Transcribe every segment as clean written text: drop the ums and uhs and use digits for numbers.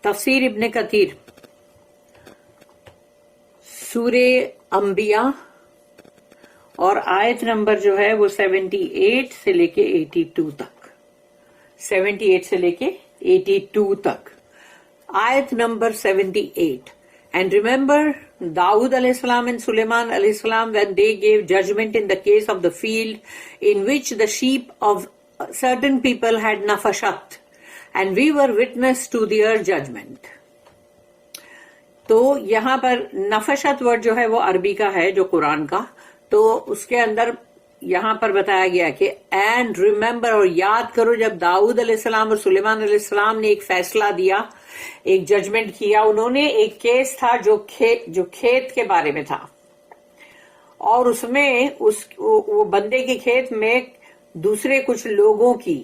تفسیر ابن کثیر سورہ انبیاء اور آیت نمبر جو ہے وہ 78 سے لے کے 82 تک، 78 سے لے کے 82 تک، آیت number 78. And remember Dawood alayhi salam and Sulaiman alayhi salam when they gave judgment in the case of the field in which the sheep of certain people had nafashat and we were witness to their judgment. تو یہاں پر نفشت word جو ہے وہ عربی کا ہے جو قرآن کا، تو اس کے اندر یہاں پر بتایا گیا کہ اینڈ ریمبر، اور یاد کرو جب داؤد علیہ السلام اور سلیمان علیہ السلام نے ایک فیصلہ دیا، ایک ججمنٹ کیا، انہوں نے ایک کیس تھا جو کھیت کے بارے میں تھا، اور اس میں وہ بندے کے کھیت میں دوسرے کچھ لوگوں کی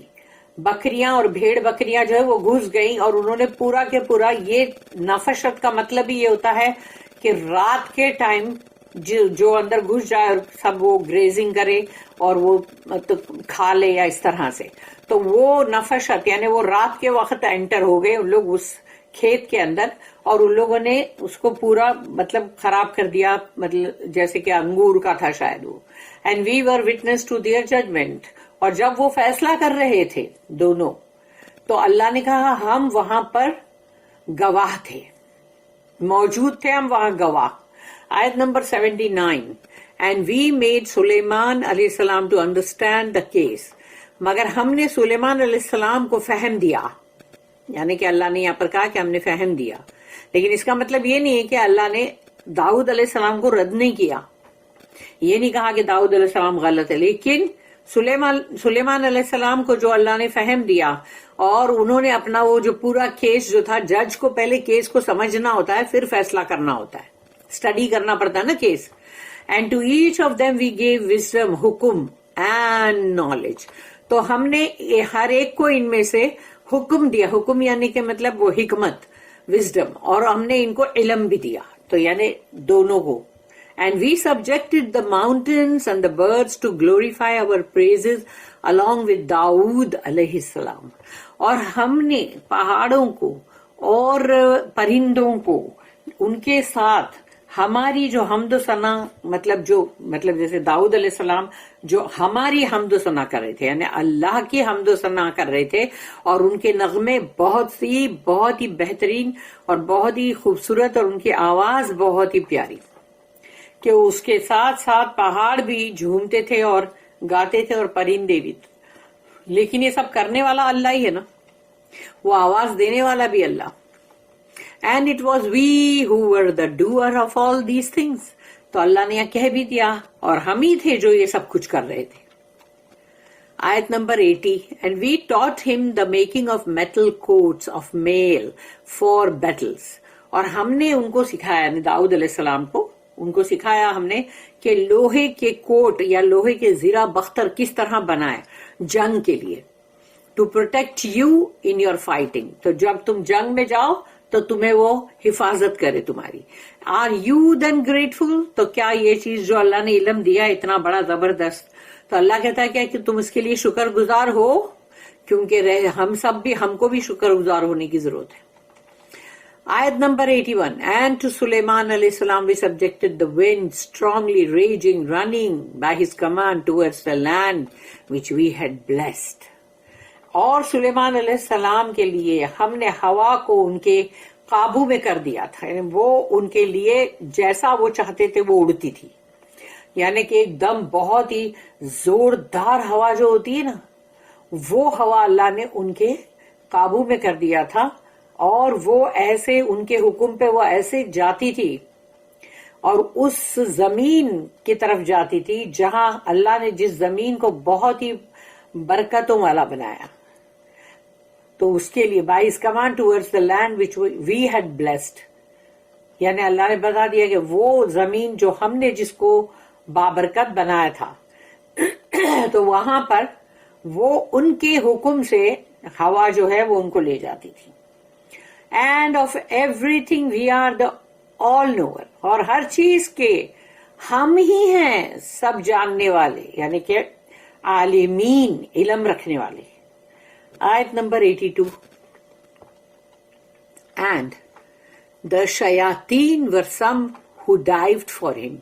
بکریاں اور بھیڑ بکریاں جو ہے وہ گھس گئیں، اور انہوں نے پورا کے پورا، یہ نفشت کا مطلب ہی یہ ہوتا ہے کہ رات کے ٹائم جو اندر گھس جائے اور سب وہ گریزنگ کرے اور وہ کھا لے یا اس طرح سے، تو وہ نفشت یعنی وہ رات کے وقت انٹر ہو گئے ان لوگ اس کھیت کے اندر، اور ان لوگوں نے اس کو پورا مطلب خراب کر دیا، مطلب جیسے کہ انگور کا تھا شاید وہ. And we were witness to their judgment, اور جب وہ فیصلہ کر رہے تھے دونوں، تو اللہ نے کہا ہم وہاں پر گواہ تھے، موجود تھے ہم وہاں گواہ. آیت نمبر 79. اینڈ وی میڈ سلیمان علیہ السلام ٹو انڈرسٹینڈ دا کیس، مگر ہم نے سلیمان علیہ السلام کو فہم دیا، یعنی کہ اللہ نے یہاں پر کہا کہ ہم نے فہم دیا، لیکن اس کا مطلب یہ نہیں ہے کہ اللہ نے داؤد علیہ السلام کو رد نہیں کیا، یہ نہیں کہا کہ داؤد علیہ السلام غلط ہے، لیکن سلیمان علیہ السلام کو جو اللہ نے فہم دیا، اور انہوں نے اپنا وہ جو پورا کیس جو تھا، جج کو پہلے کیس کو سمجھنا ہوتا ہے پھر فیصلہ کرنا ہوتا ہے، اسٹڈی کرنا پڑتا ہے نا case. And to each of them we gave wisdom, حکم اینڈ نالج، تو ہم نے ہر ایک کو ان میں سے حکم دیا، حکم یعنی کہ مطلب وہ حکمت، وزڈم، اور ہم نے ان کو علم بھی دیا، تو یعنی دونوں کو. And we subjected the mountains and the birds to glorify our praises along with Dawood alayhi salam. اور ہم نے پہاڑوں کو اور پرندوں کو ان کے ساتھ ہماری جو حمد و ثنا، مطلب جیسے داؤد علیہ السلام جو ہماری حمد و ثنا کر رہے تھے، یعنی اللہ کی حمد و ثنا کر رہے تھے، اور ان کے نغمے بہت ہی بہترین اور بہت ہی خوبصورت، اور ان کی آواز بہت ہی پیاری، کہ اس کے ساتھ ساتھ پہاڑ بھی جھومتے تھے اور گاتے تھے اور پرندے بھی. لیکن یہ سب کرنے والا اللہ ہی ہے نا، وہ آواز دینے والا بھی Allah. And it was we who were the doer of all these things, تو اللہ نے یہ کہہ بھی دیا اور ہم ہی تھے جو یہ سب کچھ کر رہے تھے. آیت number 80. And we taught him the making of metal coats of mail for battles, اور ہم نے ان کو سکھایا، داؤد علیہ السلام کو ان کو سکھایا ہم نے کہ لوہے کے کوٹ یا لوہے کے زیرہ بختر کس طرح بنائے جنگ کے لیے، to protect you in your fighting, تو جب تم جنگ میں جاؤ تو تمہیں وہ حفاظت کرے تمہاری. آر یو دین گریٹفل، تو کیا یہ چیز جو اللہ نے علم دیا اتنا بڑا زبردست، تو اللہ کہتا ہے کیا کہ تم اس کے لیے شکر گزار ہو، کیونکہ ہم کو بھی شکر گزار ہونے کی ضرورت ہے. آیت number 81. And to Sulaiman alayhi salam we subjected the wind, strongly raging, running by his command towards the land which we had blessed. اور سلیمان علیہ السلام کے لیے ہم نے ہوا کو ان کے قابو میں کر دیا تھا، یعنی وہ ان کے لیے جیسا وہ چاہتے تھے وہ اڑتی تھی، یعنی کہ ایک دم بہت ہی زوردار ہوا جو ہوتی ہے نا، وہ ہوا اللہ نے ان کے قابو میں کر دیا تھا، اور وہ ایسے ان کے حکم پہ وہ ایسے جاتی تھی اور اس زمین کی طرف جاتی تھی جہاں اللہ نے جس زمین کو بہت ہی برکتوں والا بنایا، تو اس کے لیے by his command towards the land which we had blessed, یعنی اللہ نے بتا دیا کہ وہ زمین جو ہم نے جس کو بابرکت بنایا تھا، تو وہاں پر وہ ان کے حکم سے ہوا جو ہے وہ ان کو لے جاتی تھی. And of everything we are the all knower, اور ہر چیز کے ہم ہی ہیں سب جاننے والے، یعنی کہ عالمین، علم رکھنے والے. آیت number 82. and the shayateen were some who dived for him.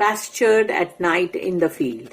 pastured at night in the field,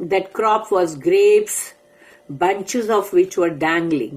that crop was grapes, bunches of which were dangling,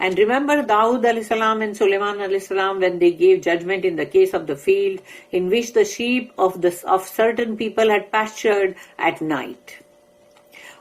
And remember Dawood alayhi salam and Sulaiman alayhi salam when they gave judgment in the case of the field in which the sheep of certain people had pastured at night.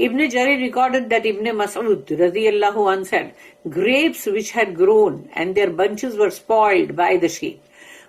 Ibn Jarir recorded that Ibn Mas'ud radiyallahu anhu said, grapes which had grown and their bunches were spoiled by the sheep.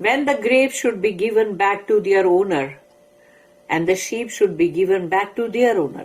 When the grapes should be given back to their owner and the sheep should be given back to their owner,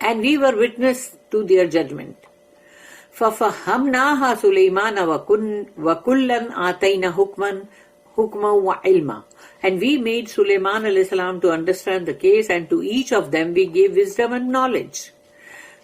and we were witness to their judgment. فَفَهَّمْنَاهَا سُلَيْمَانَ وَكُلًّا آتَيْنَا حُكْمًا وَعِلْمًا, and we made Sulaiman alayhi salam to understand the case, and to each of them we gave wisdom and knowledge.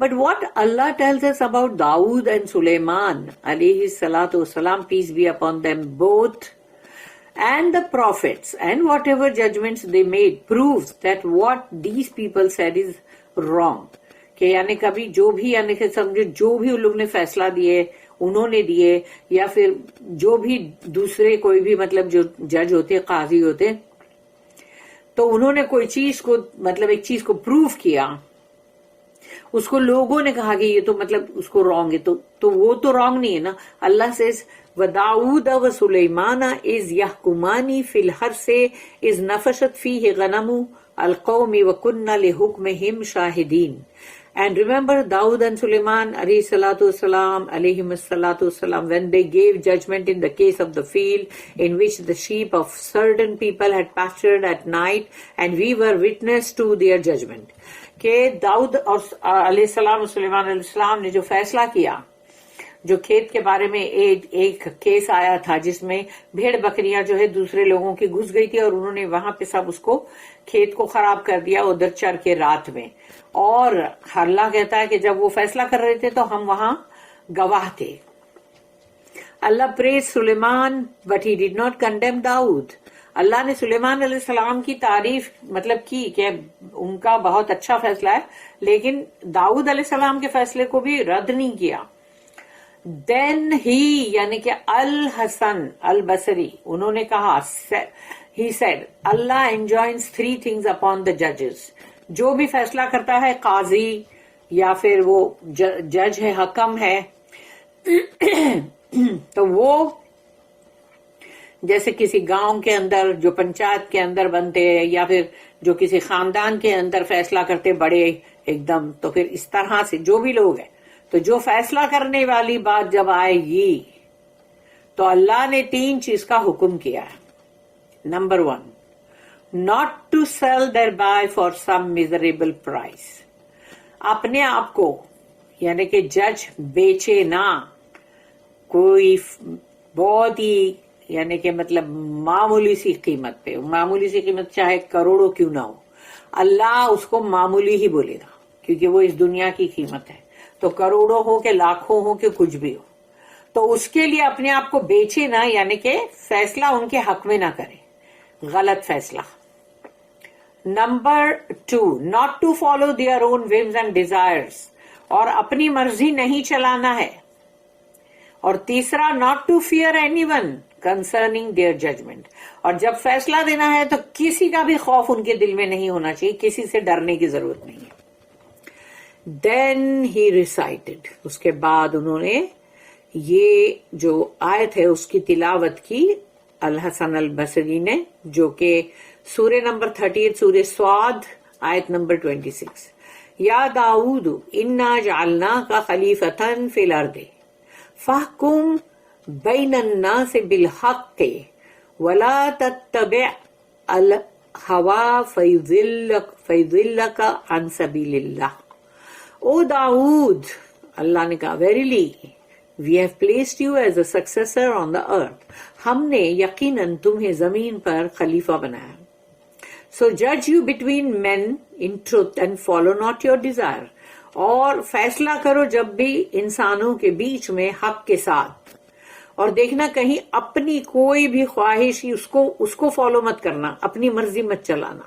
but what Allah tells us about Dawood and Sulaiman alayhi salatu wasalam, peace be upon them both, and the prophets and whatever judgments they made proves that what these people said is wrong. کہ یعنی کبھی جو بھی یعنی کہ سمجھو جو بھی ان لوگ نے فیصلہ دیے انہوں نے دیے یا پھر جو بھی دوسرے کوئی بھی مطلب جو جج ہوتے قاضی ہوتے تو انہوں نے کوئی چیز کو مطلب ایک چیز کو پروف کیا اس کو لوگوں نے کہا کہ یہ تو مطلب اس کو رانگ ہے تو وہ تو رانگ نہیں ہے نا. اللہ سے وَدَاوُودَ وَسُلَيْمَانَ إِذْ يَحْكُمَانِ فِي الْحَرْثِ إِذْ نَفَشَتْ فِيهِ غَنَمُ الْقَوْمِ وَكُنَّا لِحُكْمِهِمْ شَاهِدِينَ. And remember Dawood and Sulaiman alayhi salatu wasalam, alayhim salatu wasalam, when they gave judgment in the case of the field in which the sheep of certain people had pastured at night, and we were witness to their judgment. کہ داؤد اور علیہ السلام اور سلیمان علیہ السلام نے جو فیصلہ کیا جو کھیت کے بارے میں ایک کیس آیا تھا جس میں بھیڑ بکریاں جو ہے دوسرے لوگوں کی گھس گئی تھی اور انہوں نے وہاں پہ سب اس کو کھیت کو خراب کر دیا ادھر چر کے رات میں. اور اللہ کہتا ہے کہ جب وہ فیصلہ کر رہے تھے تو ہم وہاں گواہ تھے. Allah praise Sulaiman but he did not condemn Dawood. Allah نے سلیمان علیہ السلام کی تعریف مطلب کی کہ ان کا بہت اچھا فیصلہ ہے لیکن داؤد علیہ السلام کے فیصلے کو بھی رد نہیں کیا. دین ہی یعنی کہ الحسن البصری انہوں نے کہا he said Allah enjoins 3 things upon the judges. جو بھی فیصلہ کرتا ہے قاضی یا پھر وہ جج ہے حکم ہے تو وہ جیسے کسی گاؤں کے اندر جو پنچایت کے اندر بنتے ہیں یا پھر جو کسی خاندان کے اندر فیصلہ کرتے بڑے ایک دم تو پھر اس طرح سے جو بھی لوگ ہیں تو جو فیصلہ کرنے والی بات جب آئے گی تو اللہ نے 3 چیز کا حکم کیا ہے. Number 1 not to sell thereby for some miserable price. اپنے آپ کو یعنی کہ جج بیچے نہ کوئی بہت ہی یعنی کہ مطلب معمولی سی قیمت پہ. معمولی سی قیمت چاہے کروڑوں کیوں نہ ہو اللہ اس کو معمولی ہی بولے گا کیونکہ وہ اس دنیا کی قیمت ہے. تو کروڑوں ہو کہ لاکھوں ہو کہ کچھ بھی ہو تو اس کے لیے اپنے آپ کو بیچے نہ یعنی کہ فیصلہ ان کے حق میں نہ کرے غلط فیصلہ. Number 2 not to follow their own whims and desires اور اپنی مرضی نہیں چلانا ہے. اور تیسرا not to fear anyone concerning their judgment. اور جب فیصلہ دینا ہے تو کسی کا بھی خوف ان کے دل میں نہیں ہونا چاہیے کسی سے ڈرنے کی ضرورت نہیں ہے. Then he recited اس کے بعد انہوں نے یہ جو آیت ہے اس کی تلاوت کی الحسن البصری نے جو کہ سورہ نمبر 38 سورہ صاد آیت نمبر 26. یا داؤد انا جعلناک خلیفۃ فی الارض فاحکم بین الناس بالحق ولا تتبع الہوی فیضلک عن سبیل اللہ. او داؤد اللہ نے کہا verily we have placed you as a successor on the earth. ہم نے یقیناً تمہیں زمین پر خلیفہ بنایا. So judge you between men in truth and follow not your desire. اور فیصلہ کرو جب بھی انسانوں کے بیچ میں حق کے ساتھ اور دیکھنا کہیں اپنی کوئی بھی خواہش اس کو فالو مت کرنا اپنی مرضی مت چلانا.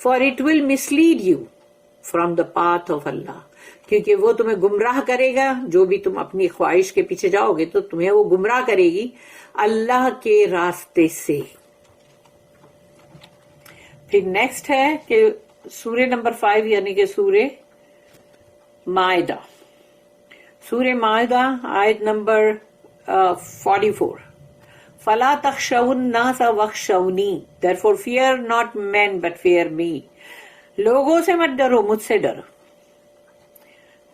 For it will mislead you from the path of Allah. کیونکہ وہ تمہیں گمراہ کرے گا جو بھی تم اپنی خواہش کے پیچھے جاؤ گے تو تمہیں وہ گمراہ کرے گی اللہ کے راستے سے. پھر نیکسٹ ہے کہ سورہ نمبر 5 یعنی کہ سورہ مائدہ. سورہ مائدہ آیت نمبر 44. فَلَا تَخْشَوُا النَّاسَ وَاخْشَوْنِي therefore fear not men but fear me. لوگوں سے مت ڈرو مجھ سے ڈرو.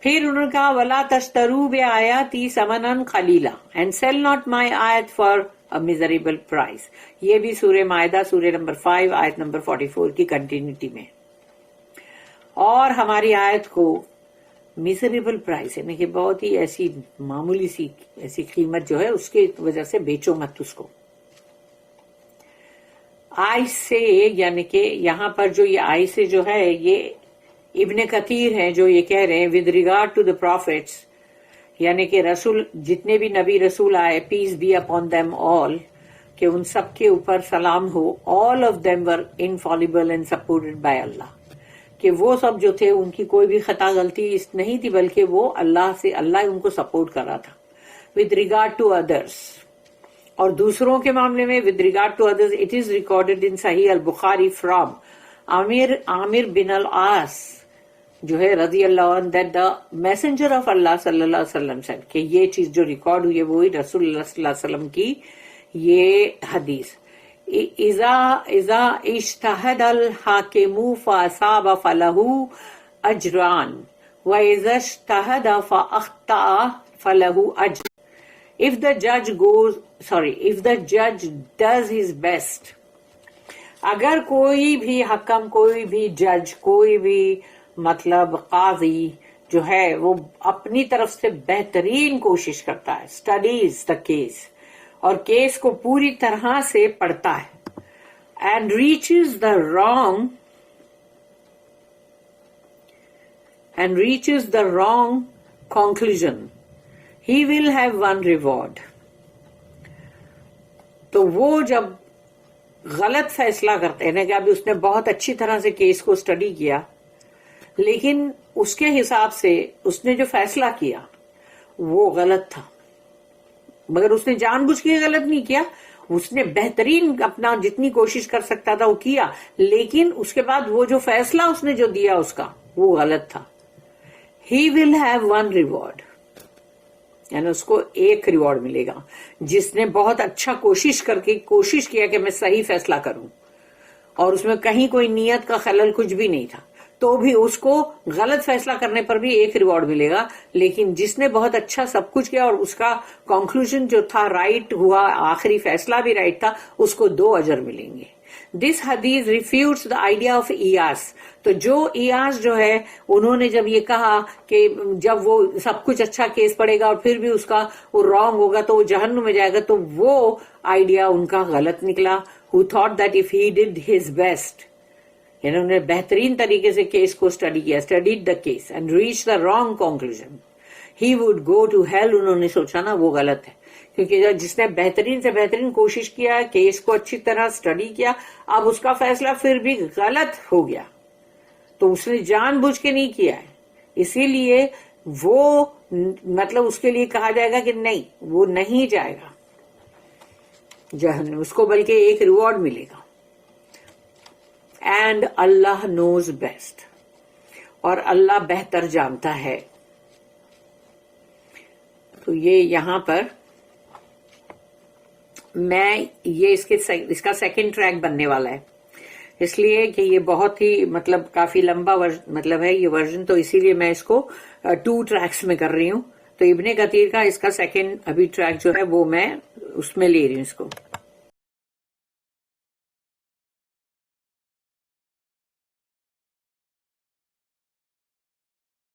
پھر انہوں نے کہا وَلَا تَشْتَرُوا بِآيَاتِي ثَمَنًا قَلِيلًا and sell not my ayat for a miserable price. یہ بھی سورہ مائدہ سورہ نمبر 5 آیت نمبر 44 کی کنٹینیوٹی میں. اور ہماری آیت کو میزریبل پرائز یعنی کہ بہت ہی ایسی معمولی سی ایسی قیمت جو ہے اس کی وجہ سے بیچو مت اس کو. آئی سے یعنی کہ یہاں پر جو یہ آئی سے جو ہے یہ ابن کثیر ہیں جو یہ کہہ رہے ہیں with regard to the prophets یعنی کہ رسول جتنے بھی نبی رسول آئے peace be upon them all کہ ان سب کے اوپر سلام ہو. all of them were infallible and supported by Allah. کہ وہ سب جو تھے ان کی کوئی بھی خطا غلطی نہیں تھی بلکہ وہ اللہ ان کو سپورٹ کر رہا تھا. with regard to others, اور دوسروں کے معاملے میں with regard to others, it is recorded in Sahih al-Bukhari from Amir bin al-As جو ہے رضی اللہ عنہ that the messenger of Allah صلی اللہ علیہ وسلم said کہ یہ چیز جو ریکارڈ ہوئی ہے وہی رسول اللہ صلی اللہ علیہ وسلم کی یہ حدیث. اذا اجتہد الحاکم فاصاب فلہ اجران واذا اجتہد فاخطأ فلہ اجر. if the judge does his best, اگر کوئی بھی حکم، کوئی بھی جج، کوئی بھی مطلب قاضی جو ہے وہ اپنی طرف سے بہترین کوشش کرتا ہے، studies the case، اور کیس کو پوری طرح سے پڑھتا ہے، and reaches the wrong conclusion, he will have one reward. تو وہ جب غلط فیصلہ کرتے ہیں کہ ابھی اس نے بہت اچھی طرح سے کیس کو اسٹڈی کیا لیکن اس کے حساب سے اس نے جو فیصلہ کیا وہ غلط تھا، مگر اس نے جان بوجھ کے غلط نہیں کیا، اس نے بہترین اپنا جتنی کوشش کر سکتا تھا وہ کیا، لیکن اس کے بعد وہ جو فیصلہ اس نے جو دیا اس کا وہ غلط تھا. He will have one reward، یعنی اس کو ایک ریوارڈ ملے گا. جس نے بہت اچھا کوشش کیا کہ میں صحیح فیصلہ کروں اور اس میں کہیں کوئی نیت کا خلل کچھ بھی نہیں تھا تو بھی اس کو غلط فیصلہ کرنے پر بھی ایک ریوارڈ ملے گا، لیکن جس نے بہت اچھا سب کچھ کیا اور اس کا کنکلوژن جو تھا رائٹ ہوا، آخری فیصلہ بھی رائٹ تھا، اس کو 2 اجر ملیں گے. دس حدیث ریفیوٹس دا آئیڈیا آف ایاس. تو جو ایاس جو ہے انہوں نے جب یہ کہا کہ جب وہ سب کچھ اچھا کیس پڑے گا اور پھر بھی اس کا وہ رانگ ہوگا تو وہ جہنم میں جائے گا، تو وہ آئیڈیا ان کا غلط نکلا. who thought that if he did his best، یعنی انہوں نے بہترین طریقے سے کیس کو اسٹڈی کیا، studied the case and reach the wrong conclusion, he would go to hell. انہوں نے سوچا نا وہ غلط ہے، کیونکہ جس نے بہترین سے بہترین کوشش کیا، کیس کو اچھی طرح اسٹڈی کیا، اب اس کا فیصلہ پھر بھی غلط ہو گیا تو اس نے جان بوجھ کے نہیں کیا ہے، اسی لیے وہ مطلب اس کے لیے کہا جائے گا کہ نہیں، وہ نہیں جائے گا جہنم، اس کو بلکہ ایک ریوارڈ ملے گا. اینڈ اللہ نوز بیسٹ، اور اللہ بہتر جانتا ہے. تو یہ یہاں پر میں یہ اس کا سیکنڈ ٹریک بننے والا ہے، اس لیے کہ یہ بہت ہی مطلب کافی لمبا مطلب ہے یہ ورژن، تو اسی لیے میں اس کو 2 ٹریکس میں کر رہی ہوں. تو ابن کثیر کا اس کا سیکنڈ ابھی ٹریک جو ہے وہ میں اس میں لے رہی ہوں اس کو.